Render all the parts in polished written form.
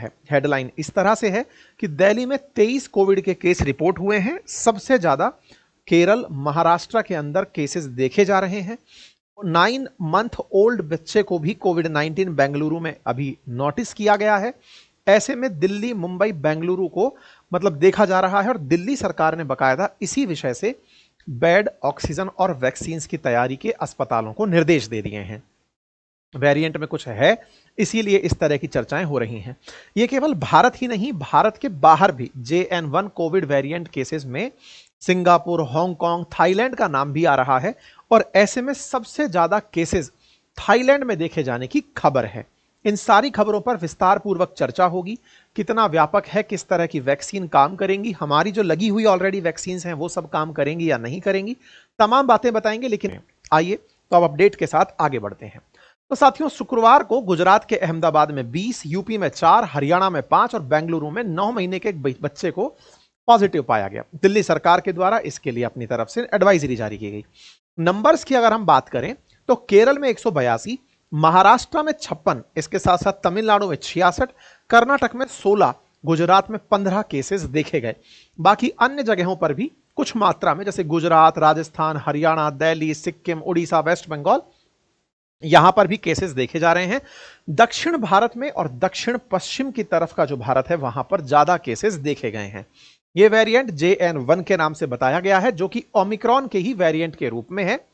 है। हेडलाइन इस तरह से है कि दिल्ली में 23 कोविड के केस रिपोर्ट हुए हैं। सबसे ज्यादा केरल, महाराष्ट्र के अंदर केसेस देखे जा रहे हैं। 9 मंथ ओल्ड बच्चे को भी कोविड-19 बेंगलुरु में अभी नोटिस किया गया है। ऐसे में दिल्ली, मुंबई, बेंगलुरु को मतलब देखा जा रहा है और दिल्ली सरकार ने बकायदा इसी विषय से बेड, ऑक्सीजन और वैक्सीन की तैयारी के अस्पतालों को निर्देश दे दिए हैं। वेरिएंट में कुछ है, इसीलिए इस तरह की चर्चाएं हो रही हैं। यह केवल भारत ही नहीं, भारत के बाहर भी JN1 कोविड वेरिएंट केसेस में सिंगापुर, हांगकांग, थाईलैंड का नाम भी आ रहा है और ऐसे में सबसे ज्यादा केसेस थाईलैंड में देखे जाने की खबर है। इन सारी खबरों पर विस्तार पूर्वक चर्चा होगी। कितना व्यापक है, किस तरह की वैक्सीन काम करेंगी, हमारी जो लगी हुई ऑलरेडी वैक्सीन हैं वो सब काम करेंगी या नहीं करेंगी, तमाम बातें बताएंगे। लेकिन आइए तो अब अपडेट के साथ आगे बढ़ते हैं। तो साथियों, शुक्रवार को गुजरात के अहमदाबाद में 20, यूपी में 4, हरियाणा में 5 और बेंगलुरु में 9 महीने के एक बच्चे को पॉजिटिव पाया गया। दिल्ली सरकार के द्वारा इसके लिए अपनी तरफ से एडवाइजरी जारी की गई। नंबर्स की अगर हम बात करें तो केरल में 182, महाराष्ट्र में 56, इसके साथ साथ तमिलनाडु में 66, कर्नाटक में 16, गुजरात में 15 केसेस देखे गए। बाकी अन्य जगहों पर भी कुछ मात्रा में, जैसे गुजरात, राजस्थान, हरियाणा, दिल्ली, सिक्किम, उड़ीसा, वेस्ट बंगाल, यहां पर भी केसेस देखे जा रहे हैं। दक्षिण भारत में और दक्षिण पश्चिम की तरफ का जो भारत है वहां पर ज्यादा केसेस देखे गए हैं। यह वेरिएंट JN1 के नाम से बताया गया है, जो कि ओमिक्रॉन के ही वेरिएंट के रूप में है।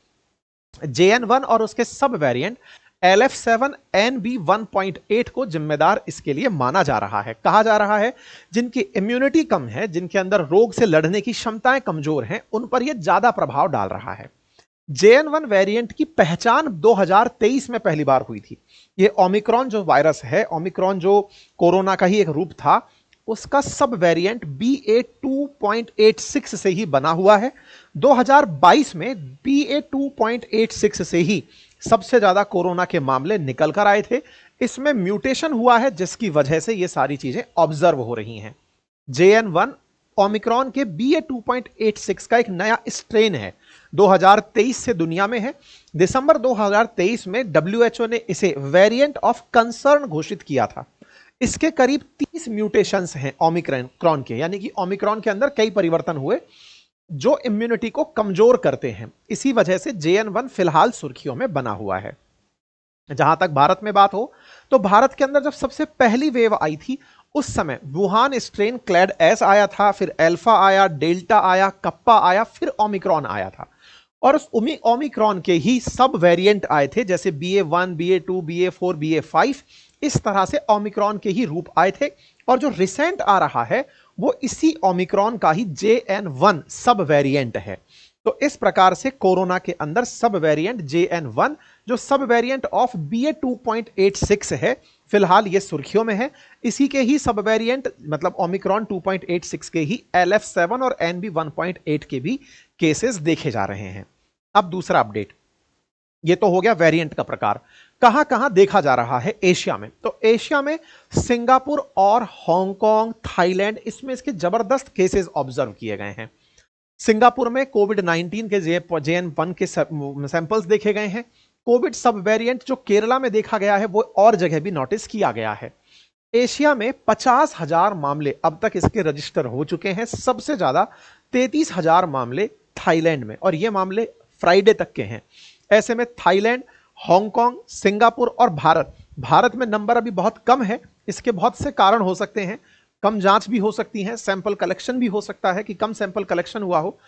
JN1 और उसके सब वेरिएंट LF7NB1.8 को जिम्मेदार इसके लिए माना जा रहा है। कहा जा रहा है जिनकी इम्यूनिटी कम है, जिनके अंदर रोग से लड़ने की क्षमताएं कमजोर हैं, उन पर यह ज्यादा प्रभाव डाल रहा है। JN1 वेरिएंट की पहचान 2023 में पहली बार हुई थी। यह ओमिक्रॉन जो वायरस है, ओमिक्रॉन जो कोरोना का ही एक रूप था, उसका सब वेरिएंट BA.2.86 से ही बना हुआ है। 2022 में BA.2.86 से ही सबसे ज्यादा कोरोना के मामले निकल कर आए थे। इसमें म्यूटेशन हुआ है, जिसकी वजह से ये सारी चीजें ऑब्जर्व हो रही हैं। JN1 ओमिक्रॉन के BA.2.86 का एक नया स्ट्रेन है, 2023 से दुनिया में है। दिसंबर 2023 में WHO ने इसे वेरिएंट ऑफ कंसर्न घोषित किया था। इसके करीब 30 म्यूटेशंस हैं ओमिक्रॉन के, यानी कि ओमिक्रॉन के अंदर कई परिवर्तन हुए जो इम्यूनिटी को कमजोर करते हैं। इसी वजह से JN1 फिलहाल सुर्खियों में बना हुआ है। जहां तक भारत में बात हो तो भारत के अंदर जब सबसे पहली वेव आई थी, उस समय वुहान स्ट्रेन क्लैड एस आया था, फिर अल्फा आया, डेल्टा आया, कप्पा आया, फिर ओमिक्रॉन आया था। और उस ओमिक्रॉन के ही सब वेरिएंट आए थे, जैसे BA.1, BA.2, BA.4, BA.5, इस तरह से ओमिक्रॉन के ही रूप आए थे। और जो रिसेंट आ रहा है वो इसी ओमिक्रॉन का ही JN1 सब वेरिएंट है। तो इस प्रकार से कोरोना के अंदर सब वेरिएंट JN1 जो सब वेरिएंट ऑफ BA.2.86 है, फिलहाल ये सुर्खियों में है। इसी के ही सब वेरिएंट मतलब ओमिक्रॉन 2.86 के ही LF7 और NB1.8 के भी केसेस देखे जा रहे हैं। अब दूसरा अपडेट, ये तो हो गया वेरिएंट का प्रकार। कहां कहां देखा जा रहा है एशिया में, तो एशिया में सिंगापुर और हांगकांग, थाईलैंड, इसमें इसके जबरदस्त केसेस ऑब्जर्व किए गए हैं। सिंगापुर में कोविड-19 के JN1 के सैंपल्स देखे गए हैं। कोविड सब वेरिएंट जो केरला में देखा गया है वो और जगह भी नोटिस किया गया है। एशिया में 50,000 मामले अब तक इसके रजिस्टर हो चुके हैं। सबसे ज्यादा 33,000 मामले थाईलैंड में, और ये मामले फ्राइडे तक के हैं। ऐसे में थाईलैंड, हांगकांग, सिंगापुर और भारत में नंबर अभी बहुत कम है। इसके बहुत से कारण हो सकते हैं, कम जांच भी हो सकती है, सैंपल कलेक्शन भी हो सकता है कि कम सैंपल कलेक्शन हुआ हो,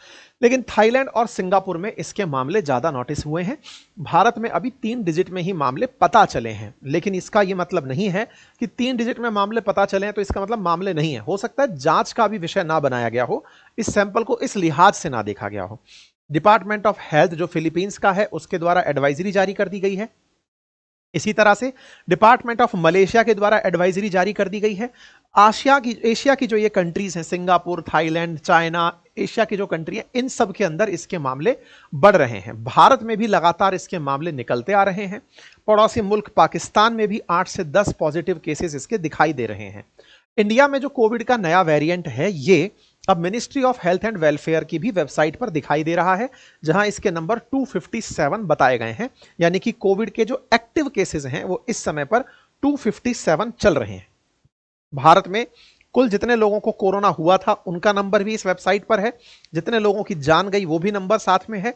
लेकिन थाईलैंड और सिंगापुर में इसके मामले ज्यादा नोटिस हुए हैं। भारत में अभी 3 डिजिट में ही मामले पता चले हैं, लेकिन इसका यह मतलब नहीं है कि 3 डिजिट में मामले पता चले हैं तो इसका मतलब मामले नहीं है। हो सकता है जांच का भी विषय ना बनाया गया हो, इस सैंपल को इस लिहाज से ना देखा गया हो। डिपार्टमेंट ऑफ हेल्थ जो फिलीपींस का है, उसके द्वारा एडवाइजरी जारी कर दी गई है। इसी तरह से डिपार्टमेंट ऑफ मलेशिया के द्वारा एडवाइजरी जारी कर दी गई है। एशिया की जो ये कंट्रीज हैं, सिंगापुर, थाईलैंड, चाइना, एशिया की जो कंट्री है, इन सब के अंदर इसके मामले बढ़ रहे हैं। भारत में भी लगातार इसके मामले निकलते आ रहे हैं। पड़ोसी मुल्क पाकिस्तान में भी 8 से 10 पॉजिटिव केसेस इसके दिखाई दे रहे हैं। इंडिया में जो कोविड का नया वेरिएंट है, ये अब ministry of health and welfare की भी वेबसाइट पर दिखाई दे रहा है, जहां इसके नंबर 257 बताए गए हैं। यानी कि कोविड के जो एक्टिव केसेस हैं वो इस समय पर 257 चल रहे हैं। भारत में कुल जितने लोगों को कोरोना हुआ था उनका नंबर भी इस वेबसाइट पर है, जितने लोगों की जान गई वो भी नंबर साथ में है।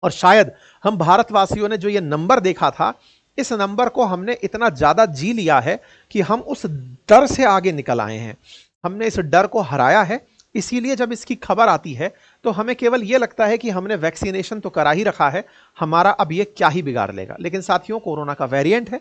और शायद हम भारतवासियों ने जो ये नंबर देखा था, इस नंबर को हमने इतना ज्यादा जी लिया है कि हम उस डर से आगे निकल आए हैं, हमने इस डर को हराया है। इसीलिए जब इसकी खबर आती है तो हमें केवल यह लगता है कि हमने वैक्सीनेशन तो करा ही रखा है, हमारा अब ये क्या ही बिगाड़ लेगा। लेकिन साथियों, कोरोना का वेरिएंट है,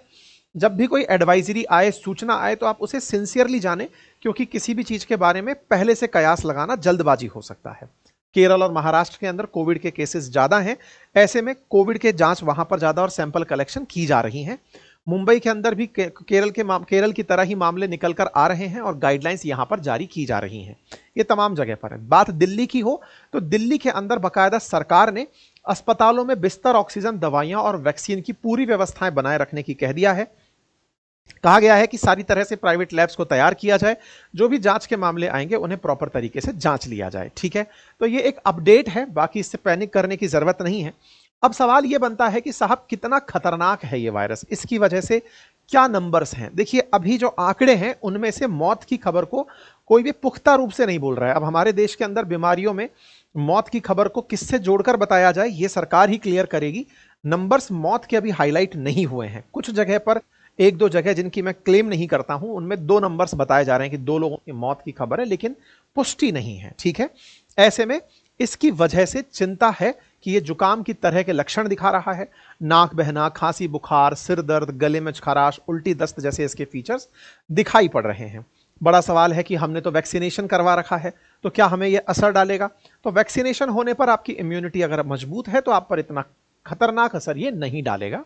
जब भी कोई एडवाइजरी आए, सूचना आए, तो आप उसे सिंसियरली जाने, क्योंकि किसी भी चीज के बारे में पहले से कयास लगाना जल्दबाजी हो सकता है। केरल और महाराष्ट्र के अंदर कोविड के केसेस ज्यादा हैं, ऐसे में कोविड के जांच वहां पर ज्यादा और सैंपल कलेक्शन की जा रही हैं। मुंबई के अंदर भी केरल की तरह ही मामले निकल कर आ रहे हैं और गाइडलाइंस यहां पर जारी की जा रही हैं। ये तमाम जगह पर है। बात दिल्ली की हो तो दिल्ली के अंदर बाकायदा सरकार ने अस्पतालों में बिस्तर, ऑक्सीजन, दवाइयां और वैक्सीन की पूरी व्यवस्थाएं बनाए रखने की कह दिया है। कहा गया है कि सारी तरह से प्राइवेट लैब्स को तैयार किया जाए, जो भी जांच के मामले आएंगे उन्हें प्रॉपर तरीके से जांच लिया जाए। ठीक है, तो ये एक अपडेट है, बाकी इससे पैनिक करने की जरूरत नहीं है। अब सवाल ये बनता है कि साहब कितना खतरनाक है ये वायरस, इसकी वजह से क्या नंबर्स हैं। देखिए, अभी जो आंकड़े हैं उनमें से मौत की खबर को कोई भी पुख्ता रूप से नहीं बोल रहा है। अब हमारे देश के अंदर बीमारियों में मौत की खबर को किससे जोड़कर बताया जाए, ये सरकार ही क्लियर करेगी। नंबर्स मौत के अभी हाईलाइट नहीं हुए हैं। कुछ जगह पर, एक दो जगह जिनकी मैं क्लेम नहीं करता हूं, उनमें 2 नंबर्स बताए जा रहे हैं कि 2 लोगों की मौत की खबर है, लेकिन पुष्टि नहीं है। ठीक है, ऐसे में इसकी वजह से चिंता है कि ये जुकाम की तरह के लक्षण दिखा रहा है। नाक बहना, खांसी, बुखार, सिर दर्द, गले में खराश, उल्टी, दस्त जैसे इसके फीचर्स दिखाई पड़ रहे हैं। बड़ा सवाल है कि हमने तो वैक्सीनेशन करवा रखा है, तो क्या हमें यह असर डालेगा? तो वैक्सीनेशन होने पर आपकी इम्यूनिटी अगर मजबूत है तो आप पर इतना खतरनाक असर ये नहीं डालेगा।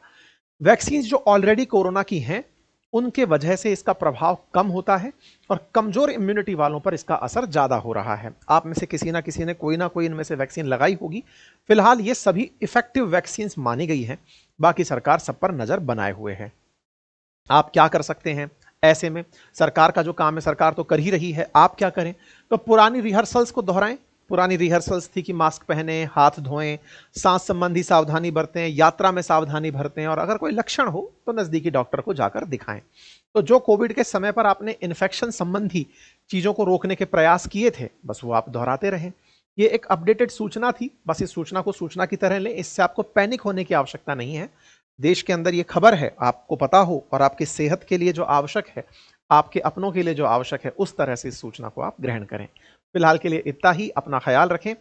वैक्सीन जो ऑलरेडी कोरोना की हैं, उनके वजह से इसका प्रभाव कम होता है और कमजोर इम्यूनिटी वालों पर इसका असर ज्यादा हो रहा है। आप में से किसी ना किसी ने कोई ना कोई इनमें से वैक्सीन लगाई होगी। फिलहाल ये सभी इफेक्टिव वैक्सीन मानी गई हैं, बाकी सरकार सब पर नजर बनाए हुए है। आप क्या कर सकते हैं ऐसे में? सरकार का जो काम है सरकार तो कर ही रही है, आप क्या करें? तो पुरानी रिहर्सल्स को दोहराएं। पुरानी रिहर्सल्स थी कि मास्क पहने, हाथ धोएं, सांस संबंधी सावधानी बरतें, यात्रा में सावधानी बरतें, और अगर कोई लक्षण हो तो नजदीकी डॉक्टर को जाकर दिखाएं। तो जो कोविड के समय पर आपने इन्फेक्शन संबंधी चीजों को रोकने के प्रयास किए थे, बस वो आप दोहराते रहें। ये एक अपडेटेड सूचना थी, बस इस सूचना को सूचना की तरह लें, इससे आपको पैनिक होने की आवश्यकता नहीं है। देश के अंदर ये खबर है, आपको पता हो, और आपकी सेहत के लिए जो आवश्यक है, आपके अपनों के लिए जो आवश्यक है, उस तरह से इस सूचना को आप ग्रहण करें। फिलहाल के लिए इतना ही। अपना ख्याल रखें।